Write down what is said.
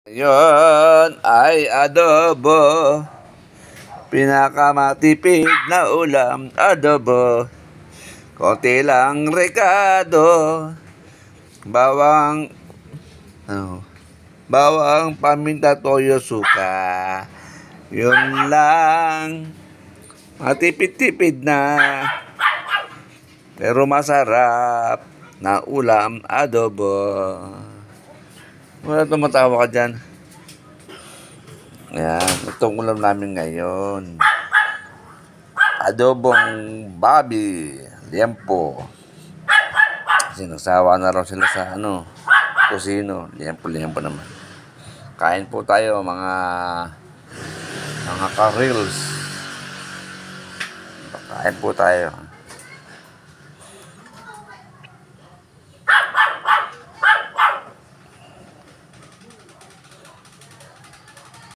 Yun ay adobo. Pinakamatipid na ulam, adobo. Konti lang rekado. Bawang, bawang, paminta, toyo, suka. Yun lang. Matipid-tipid na. Pero masarap na ulam, adobo. Wala tumatawa ka dyan. Ayan, itong ulam namin ngayon. Adobong babi, liempo. Kasi nagsawa na raw sila sa kusino. Liempo naman. Kain po tayo mga ka-reels. Kain po tayo.